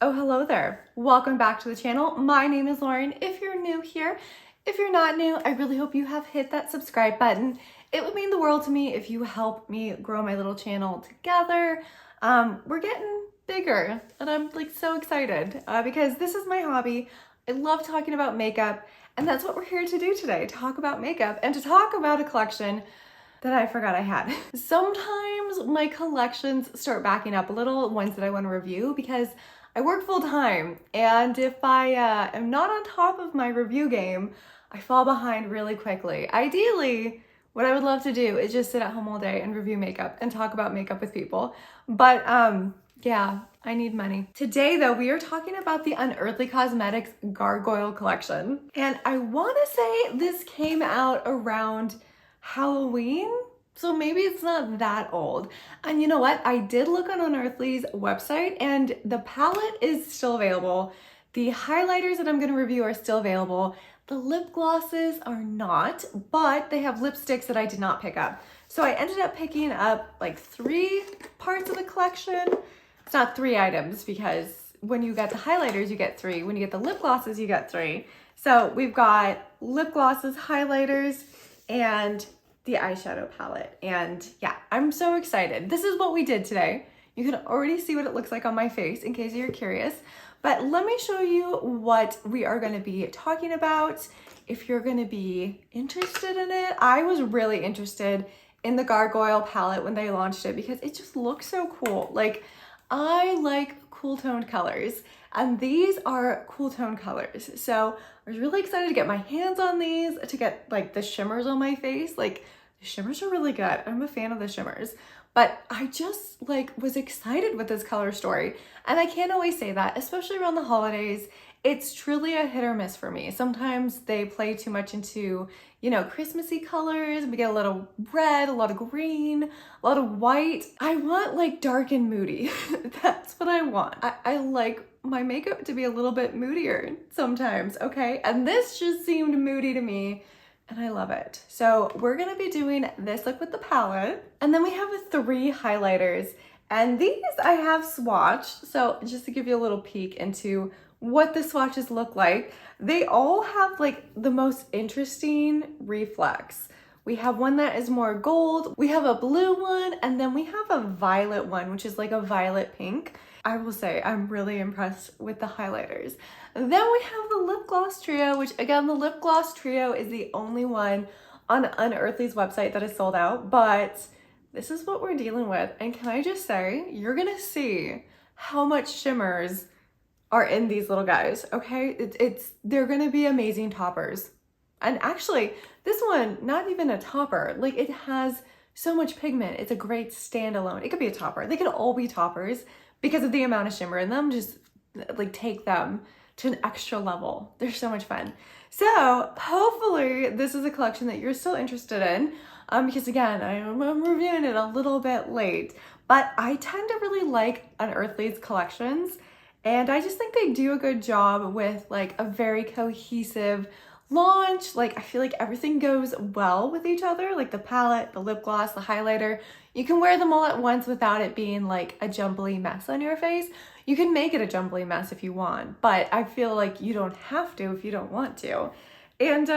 Oh, hello there. Welcome back to the channel. My name is Lauren. If you're new here, if you're not new, I really hope you have hit that subscribe button. It would mean the world to me if you help me grow my little channel together. We're getting bigger and I'm like so excited because this is my hobby. I love talking about makeup and that's what we're here to do today, talk about makeup and to talk about a collection that I forgot I had. Sometimes my collections start backing up a little, ones that I want to review because I work full time, and if I am not on top of my review game, I fall behind really quickly. Ideally, what I would love to do is just sit at home all day and review makeup and talk about makeup with people. But yeah, I need money. Today though, we are talking about the Unearthly Cosmetics Gargoyle collection. And I want to say this came out around Halloween. So maybe it's not that old. And you know what? I did look on Unearthly's website and the palette is still available. The highlighters that I'm going to review are still available. The lip glosses are not, but they have lipsticks that I did not pick up. So I ended up picking up like 3 parts of the collection. It's not 3 items because when you get the highlighters, you get 3. When you get the lip glosses, you get 3. So we've got lip glosses, highlighters, and the eyeshadow palette. And yeah, I'm so excited. This is what we did today. You can already see what it looks like on my face in case you're curious, but let me show you what we are going to be talking about. If you're going to be interested in it, I was really interested in the Gargoyle palette when they launched it because it just looks so cool. Like, I like cool toned colors and these are cool toned colors. So I was really excited to get my hands on these, to get like the shimmers on my face. Like, the shimmers are really good. I'm a fan of the shimmers, but I just like was excited with this color story. And I can't always say that, especially around the holidays. It's truly a hit or miss for me. Sometimes they play too much into, you know, Christmassy colors. We get a little red, a lot of green, a lot of white. I want like dark and moody. That's what I want. I like my makeup to be a little bit moodier sometimes, okay? And this just seemed moody to me and I love it. So we're gonna be doing this look with the palette. And then we have 3 highlighters. And these I have swatched. So just to give you a little peek into what the swatches look like, they all have like the most interesting reflex. We have one that is more gold, we have a blue one, and then we have a violet one, which is like a violet pink. I will say I'm really impressed with the highlighters. Then we have the lip gloss trio, which again, the lip gloss trio is the only one on Unearthly's website that is sold out, but this is what we're dealing with. And can I just say, you're gonna see how much shimmers are in these little guys, okay? They're gonna be amazing toppers. And actually, this one, not even a topper. Like, it has so much pigment. It's a great standalone. It could be a topper. They could all be toppers because of the amount of shimmer in them. Just like take them to an extra level. They're so much fun. So hopefully this is a collection that you're still interested in because again, I'm reviewing it a little bit late, but I tend to really like Unearthly's collections and I just think they do a good job with like a very cohesive launch. Like, I feel like everything goes well with each other, like the palette, the lip gloss, the highlighter. You can wear them all at once without it being like a jumbly mess on your face. You can make it a jumbly mess if you want, but I feel like you don't have to if you don't want to. And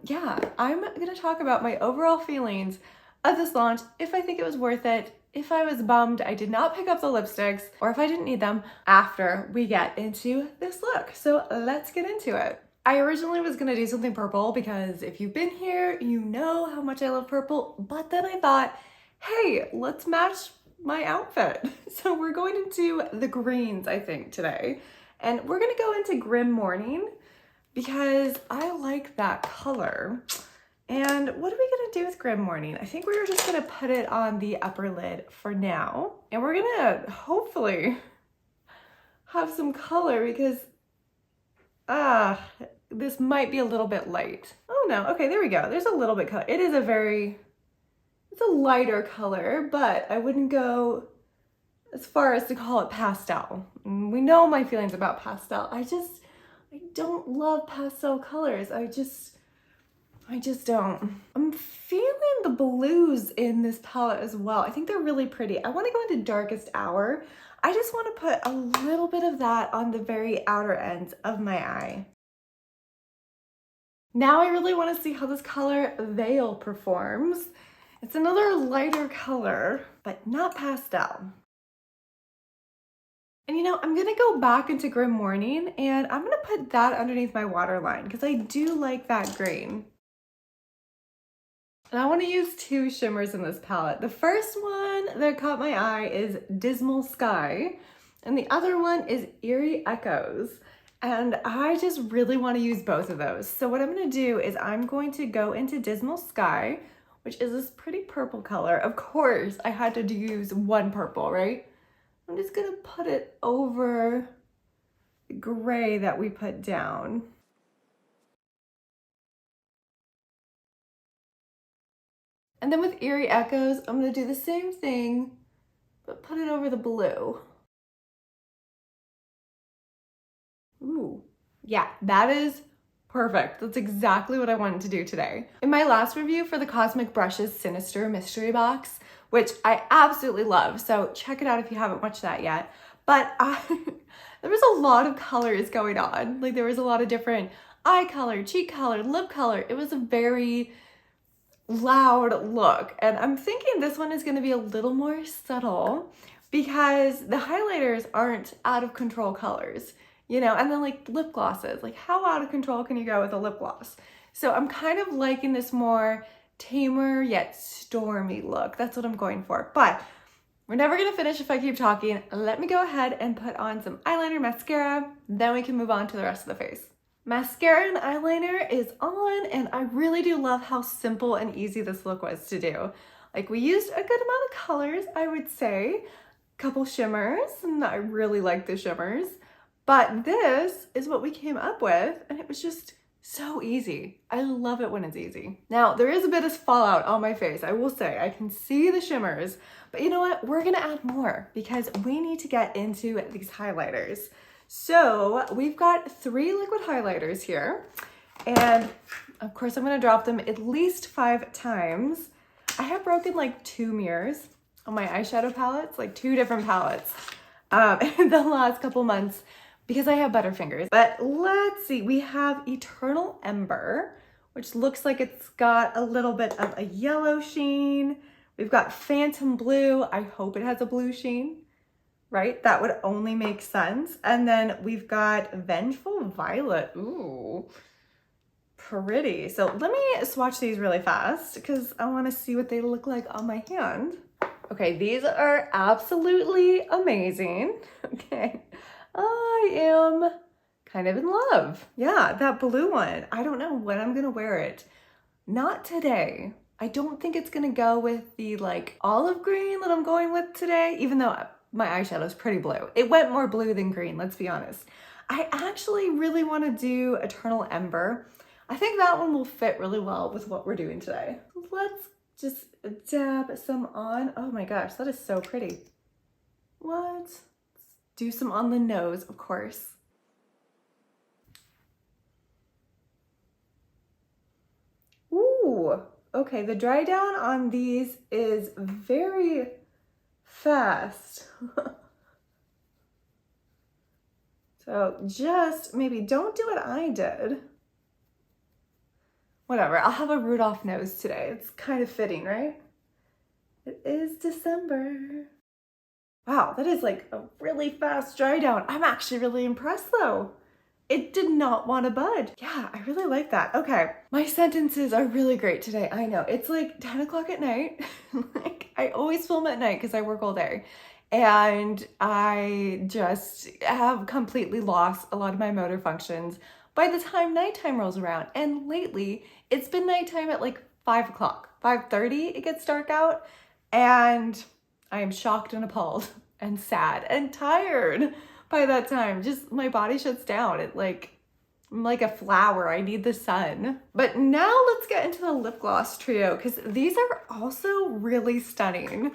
yeah, I'm gonna talk about my overall feelings of this launch, if I think it was worth it, if I was bummed I did not pick up the lipsticks, or if I didn't need them after we get into this look. So let's get into it. I originally was gonna do something purple because if you've been here, you know how much I love purple, but then I thought, hey, let's match my outfit. So we're going into the greens, I think, today. And we're gonna go into Grim Morning because I like that color. And what are we gonna do with Grim Morning? I think we're just gonna put it on the upper lid for now. And we're gonna hopefully have some color because this might be a little bit light. Oh no, okay, there we go. There's a little bit color. It is it's a lighter color, but I wouldn't go as far as to call it pastel. We know my feelings about pastel. I don't love pastel colors. I just don't. I'm feeling the blues in this palette as well. I think they're really pretty. I want to go into Darkest Hour. I just want to put a little bit of that on the very outer ends of my eye. Now I really want to see how this color Veil performs. It's another lighter color, but not pastel. And you know, I'm gonna go back into Grim Morning and I'm gonna put that underneath my waterline because I do like that green. And I want to use two shimmers in this palette. The first one that caught my eye is Dismal Sky, and the other one is Eerie Echoes. And I just really want to use both of those. So what I'm going to do is I'm going to go into Dismal Sky, which is this pretty purple color. Of course, I had to use one purple, right? I'm just going to put it over the gray that we put down. And then with Eerie Echoes, I'm going to do the same thing, but put it over the blue. Ooh, yeah, that is perfect. That's exactly what I wanted to do today. In my last review for the Cosmic Brushes Sinister Mystery Box, which I absolutely love, so check it out if you haven't watched that yet, but there was a lot of colors going on. Like there was a lot of different eye color, cheek color, lip color. It was a very loud look, and I'm thinking this one is going to be a little more subtle because the highlighters aren't out of control colors, you know, and then like lip glosses, like how out of control can you go with a lip gloss? So I'm kind of liking this more tamer yet stormy look. That's what I'm going for, but we're never going to finish if I keep talking. Let me go ahead and put on some eyeliner, mascara, then we can move on to the rest of the face. Mascara and eyeliner is on, and I really do love how simple and easy this look was to do. Like we used a good amount of colors, I would say, a couple shimmers, and I really like the shimmers, but this is what we came up with, and it was just so easy. I love it when it's easy. Now, there is a bit of fallout on my face, I will say. I can see the shimmers, but you know what? We're gonna add more because we need to get into these highlighters. So we've got 3 liquid highlighters here, and of course I'm going to drop them at least 5 times. I have broken like 2 mirrors on my eyeshadow palettes, like 2 different palettes in the last couple months because I have better fingers. But let's see, we have Eternal Ember, which looks like it's got a little bit of a yellow sheen. We've got Phantom Blue. I hope it has a blue sheen. Right? That would only make sense. And then we've got Vengeful Violet. Ooh, pretty. So let me swatch these really fast because I want to see what they look like on my hand. Okay, these are absolutely amazing. Okay, I am kind of in love. Yeah, that blue one. I don't know when I'm going to wear it. Not today. I don't think it's going to go with the like olive green that I'm going with today, even though my eyeshadow is pretty blue. It went more blue than green, let's be honest. I actually really want to do Eternal Ember. I think that one will fit really well with what we're doing today. Let's just dab some on. Oh my gosh, that is so pretty. What? Let's do some on the nose, of course. Ooh, okay, the dry down on these is very fast. So just maybe don't do what I did. Whatever, I'll have a Rudolph nose today. It's kind of fitting, right? It is December. Wow, that is like a really fast dry down. I'm actually really impressed though. It did not want to budge. Yeah, I really like that. Okay, my sentences are really great today. I know, it's like 10 o'clock at night. Like, I always film at night because I work all day. And I just have completely lost a lot of my motor functions by the time nighttime rolls around. And lately, it's been nighttime at like 5 o'clock, 5:30, it gets dark out. And I am shocked and appalled and sad and tired by that time. Just my body shuts down. I'm like a flower. I need the sun. But now let's get into the lip gloss trio because these are also really stunning.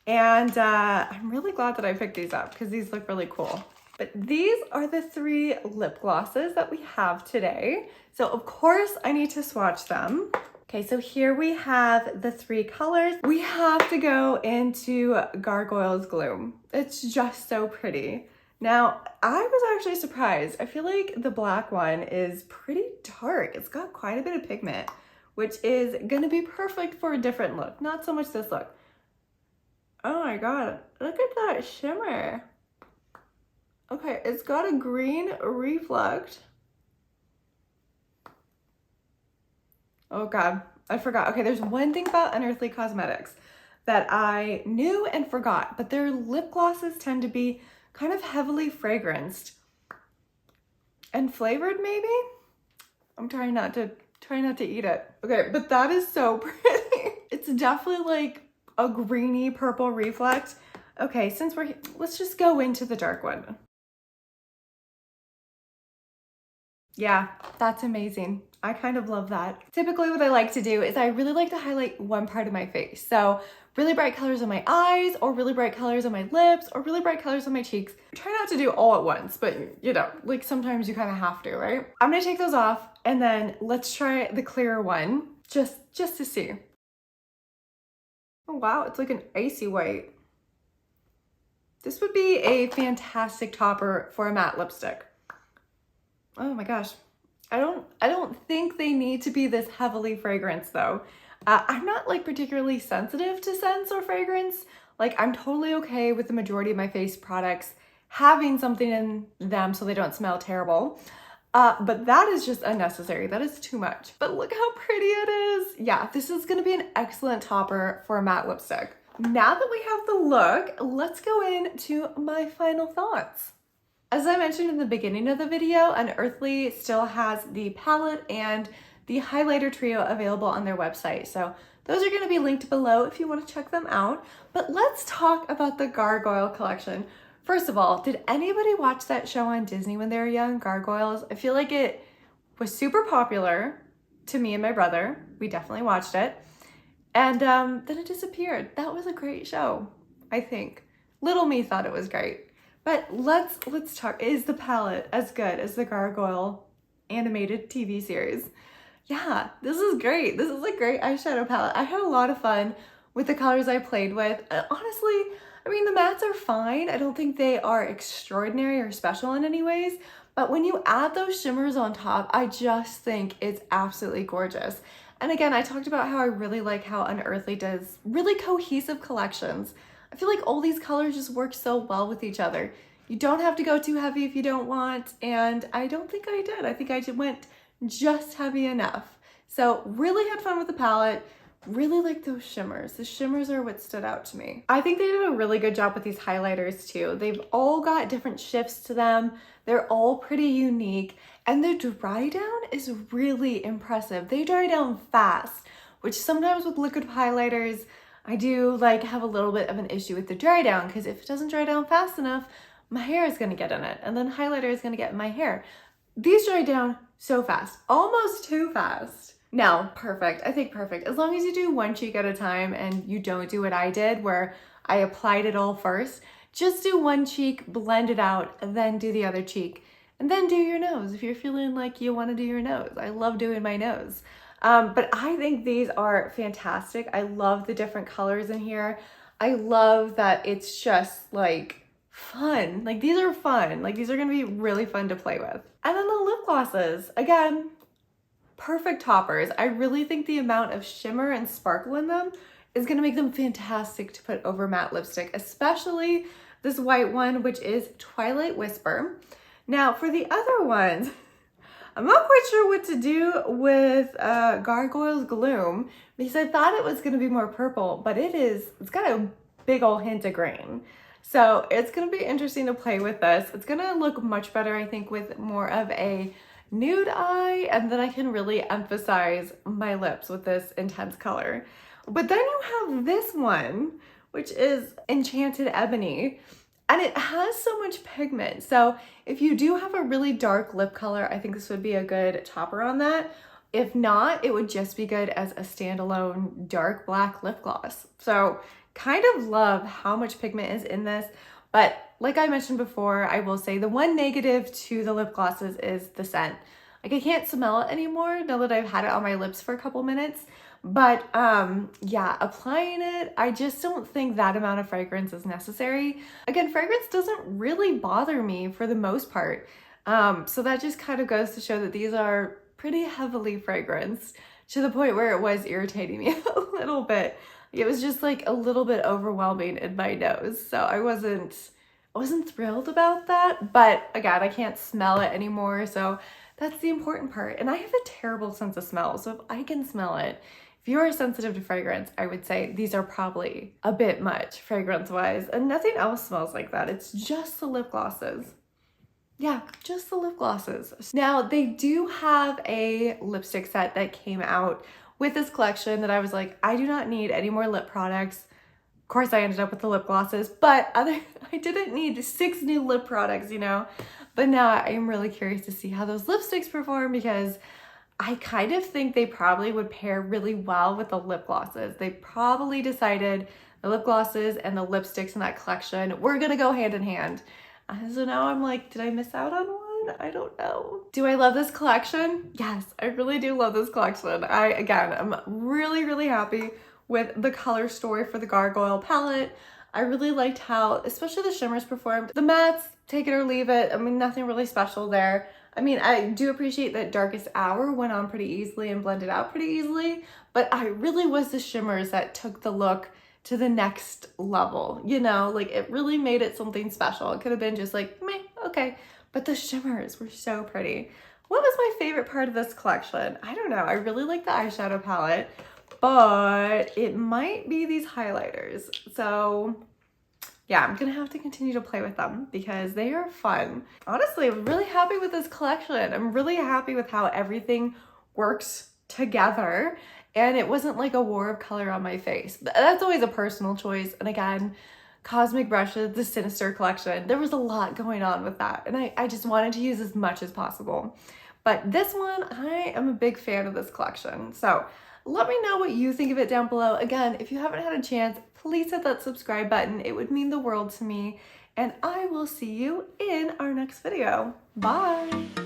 And I'm really glad that I picked these up because these look really cool. But these are the 3 lip glosses that we have today. So of course I need to swatch them. Okay, so here we have the 3 colors. We have to go into Gargoyle's Gloom. It's just so pretty. Now, I was actually surprised. I feel like the black one is pretty dark. It's got quite a bit of pigment, which is gonna be perfect for a different look. Not so much this look. Oh my God, look at that shimmer. Okay, it's got a green reflect. Oh God, I forgot. Okay, there's one thing about Unearthly Cosmetics that I knew and forgot, but their lip glosses tend to be kind of heavily fragranced and flavored maybe? I'm trying not to eat it. Okay, but that is so pretty. It's definitely like a greeny purple reflect. Okay, since we're, let's just go into the dark one. Yeah, that's amazing. I kind of love that. Typically what I like to do is I really like to highlight one part of my face. So really bright colors on my eyes, or really bright colors on my lips, or really bright colors on my cheeks. Try not to do all at once, but you know, like sometimes you kind of have to, right? I'm gonna take those off and then let's try the clearer one just to see. Oh wow, it's like an icy white. This would be a fantastic topper for a matte lipstick. Oh my gosh. I don't think they need to be this heavily fragranced though. I'm not like particularly sensitive to scents or fragrance. Like I'm totally okay with the majority of my face products having something in them so they don't smell terrible. But that is just unnecessary. That is too much. But look how pretty it is. Yeah, this is gonna be an excellent topper for a matte lipstick. Now that we have the look, let's go into my final thoughts. As I mentioned in the beginning of the video, Unearthly still has the palette and the highlighter trio available on their website. So those are going to be linked below if you want to check them out. But let's talk about the Gargoyle collection. First of all, did anybody watch that show on Disney when they were young, Gargoyles? I feel like it was super popular to me and my brother. We definitely watched it. And then it disappeared. That was a great show, I think. Little me thought it was great. But let's talk, is the palette as good as the Gargoyle animated TV series? Yeah, this is great. This is a great eyeshadow palette. I had a lot of fun with the colors I played with. Honestly, I mean, the mattes are fine. I don't think they are extraordinary or special in any ways, but when you add those shimmers on top, I just think it's absolutely gorgeous. And again, I talked about how I really like how Unearthly does really cohesive collections. I feel like all these colors just work so well with each other. You don't have to go too heavy if you don't want, and I don't think I did. I think I went just heavy enough. So really had fun with the palette. Really like those shimmers. The shimmers are what stood out to me. I think they did a really good job with these highlighters too. They've all got different shifts to them. They're all pretty unique, and the dry down is really impressive. They dry down fast, which sometimes with liquid highlighters, I do like have a little bit of an issue with the dry down, because if it doesn't dry down fast enough, my hair is gonna get in it, and then highlighter is gonna get in my hair. These dry down so fast, almost too fast. Now, perfect, I think perfect. As long as you do one cheek at a time and you don't do what I did where I applied it all first, just do one cheek, blend it out, and then do the other cheek. And then do your nose if you're feeling like you wanna do your nose. I love doing my nose. But I think these are fantastic. I love the different colors in here. I love that it's just like fun. Like these are fun. Like these are gonna be really fun to play with. And then the lip glosses, again, perfect toppers. I really think the amount of shimmer and sparkle in them is gonna make them fantastic to put over matte lipstick, especially this white one, which is Twilight Whisper. Now for the other ones, I'm not quite sure what to do with Gargoyle's Gloom, because I thought it was gonna be more purple, but it's got a big old hint of green. So it's gonna be interesting to play with this. It's gonna look much better, I think, with more of a nude eye, and then I can really emphasize my lips with this intense color. But then you have this one, which is Enchanted Ebony. And it has so much pigment. So if you do have a really dark lip color, I think this would be a good topper on that. If not, it would just be good as a standalone dark black lip gloss. So kind of love how much pigment is in this. But like I mentioned before, I will say the one negative to the lip glosses is the scent. Like I can't smell it anymore now that I've had it on my lips for a couple minutes. But yeah, applying it, I just don't think that amount of fragrance is necessary. Again, fragrance doesn't really bother me for the most part. So that just kind of goes to show that these are pretty heavily fragranced to the point where it was irritating me a little bit. It was just like a little bit overwhelming in my nose. So I wasn't thrilled about that, but again, I can't smell it anymore. So that's the important part. And I have a terrible sense of smell. So if I can smell it, if you're sensitive to fragrance, I would say these are probably a bit much fragrance wise, and nothing else smells like that. It's just the lip glosses. Yeah, just the lip glosses. Now they do have a lipstick set that came out with this collection that I was like, I do not need any more lip products. Of course I ended up with the lip glosses, but I didn't need 6 new lip products, you know? But now I'm really curious to see how those lipsticks perform because I kind of think they probably would pair really well with the lip glosses. They probably decided the lip glosses and the lipsticks in that collection were gonna go hand in hand. So now I'm like, did I miss out on one? I don't know. Do I love this collection? Yes, I really do love this collection. I'm really, really happy with the color story for the Gargoyle palette. I really liked how, especially the shimmers performed. The mattes, take it or leave it. I mean, nothing really special there. I mean, I do appreciate that Darkest Hour went on pretty easily and blended out pretty easily, but I really was the shimmers that took the look to the next level, you know, like it really made it something special. It could have been just like, meh, okay, but the shimmers were so pretty. What was my favorite part of this collection? I don't know. I really like the eyeshadow palette, but it might be these highlighters. So yeah, I'm gonna have to continue to play with them because they are fun. Honestly, I'm really happy with this collection. I'm really happy with how everything works together and it wasn't like a war of color on my face. That's always a personal choice. And again, Cosmic Brushes, the Sinister collection, there was a lot going on with that. And I just wanted to use as much as possible. But this one, I am a big fan of this collection. So let me know what you think of it down below. Again, if you haven't had a chance, please hit that subscribe button. It would mean the world to me. And I will see you in our next video. Bye.